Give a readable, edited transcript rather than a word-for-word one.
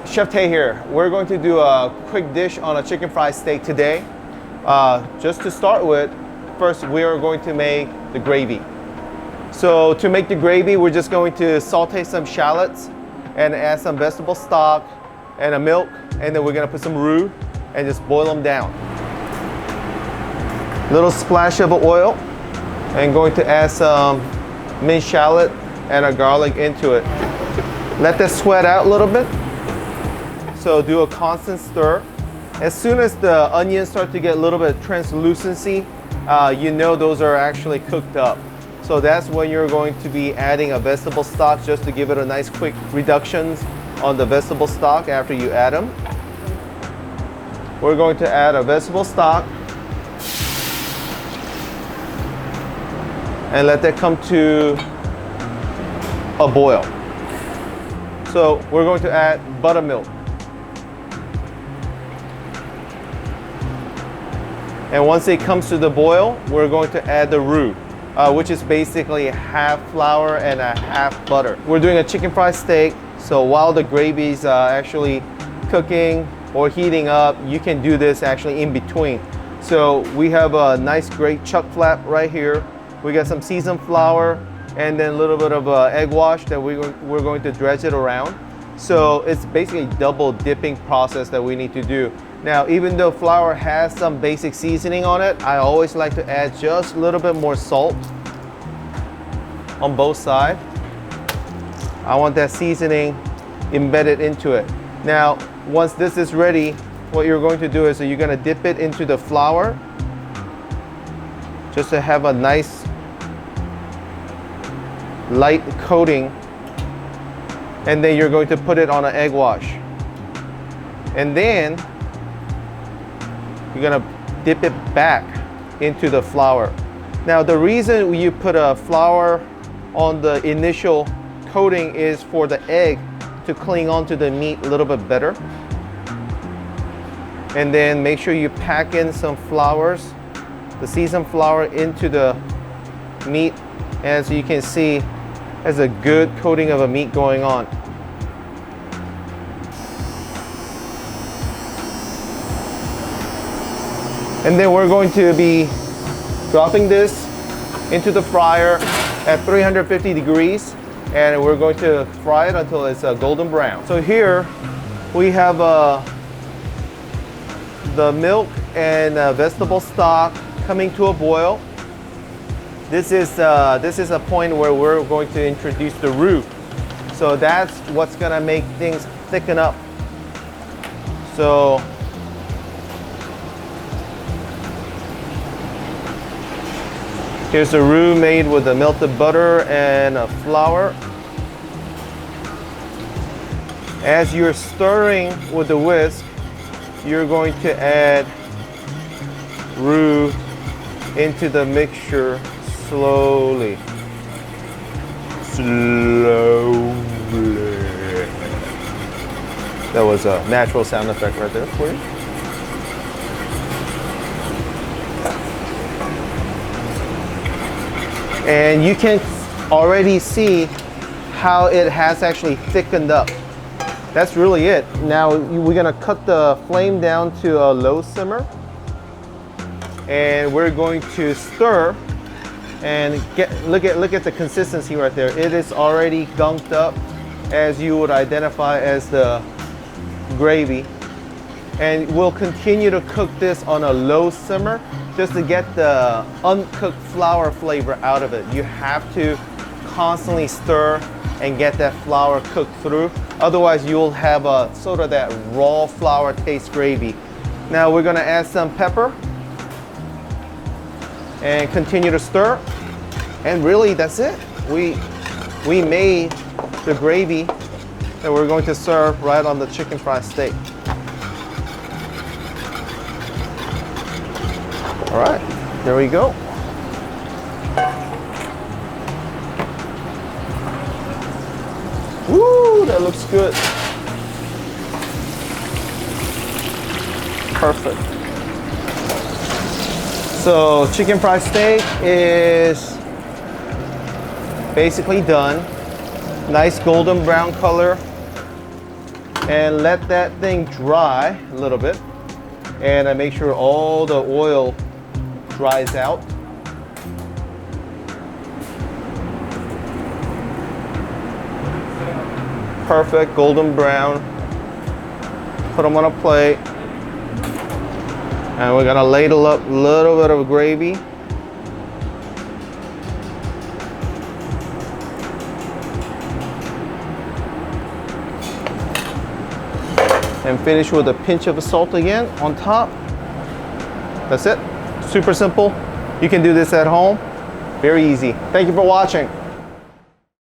Chef Tai here. We're going to do a quick dish on a chicken fried steak today. Just to start with, first we are going to make the gravy. So to make the gravy, we're just going to saute some shallots and add some vegetable stock and a milk, and then we're gonna put some roux and just boil them down. Little splash of oil, and going to add some minced shallot and a garlic into it. Let that sweat out a little bit. So do a constant stir. As soon as the onions start to get a little bit of translucency, you know those are actually cooked up. So that's when you're going to be adding a vegetable stock, just to give it a nice quick reductions on the vegetable stock after you add them. We're going to add a vegetable stock and let that come to a boil. So we're going to add buttermilk. And once it comes to the boil, we're going to add the roux, which is basically half flour and a half butter. We're doing a chicken fried steak, so while the gravy is actually cooking or heating up, you can do this actually in between. So we have a nice great chuck flap right here. We got some seasoned flour and then a little bit of egg wash that we're going to dredge it around. So it's basically a double dipping process that we need to do. Now, even though flour has some basic seasoning on it, I always like to add just a little bit more salt on both sides. I want that seasoning embedded into it. Now, once this is ready, what you're going to do is you're going to dip it into the flour just to have a nice light coating, and then you're going to put it on an egg wash, and then you're gonna dip it back into the flour. Now, the reason you put a flour on the initial coating is for the egg to cling onto the meat a little bit better. And then make sure you pack in some flours, the seasoned flour, into the meat. As you can see, has a good coating of a meat going on. And then we're going to be dropping this into the fryer at 350 degrees, and we're going to fry it until it's golden brown. So here we have the milk and vegetable stock coming to a boil. This is a point where we're going to introduce the roux. So that's what's gonna make things thicken up. So here's the roux made with the melted butter and flour. As you're stirring with the whisk, you're going to add roux into the mixture slowly. That was a natural sound effect right there for you. And you can already see how it has actually thickened up. That's really it. Now we're gonna cut the flame down to a low simmer, and we're going to stir and look at the consistency right there. It is already gunked up, as you would identify as the gravy. And we'll continue to cook this on a low simmer just to get the uncooked flour flavor out of it. You have to constantly stir and get that flour cooked through. Otherwise, you'll have a sort of that raw flour taste gravy. Now we're gonna add some pepper and continue to stir. And really, that's it. We made the gravy that we're going to serve right on the chicken fried steak. All right, there we go. Woo, that looks good. Perfect. So chicken fried steak is Basically done. Nice golden brown color. And let that thing dry a little bit. And I make sure all the oil dries out. Perfect golden brown. Put them on a plate. And we're gonna ladle up a little bit of gravy. And finish with a pinch of salt again on top. That's it. Super simple. You can do this at home. Very easy. Thank you for watching.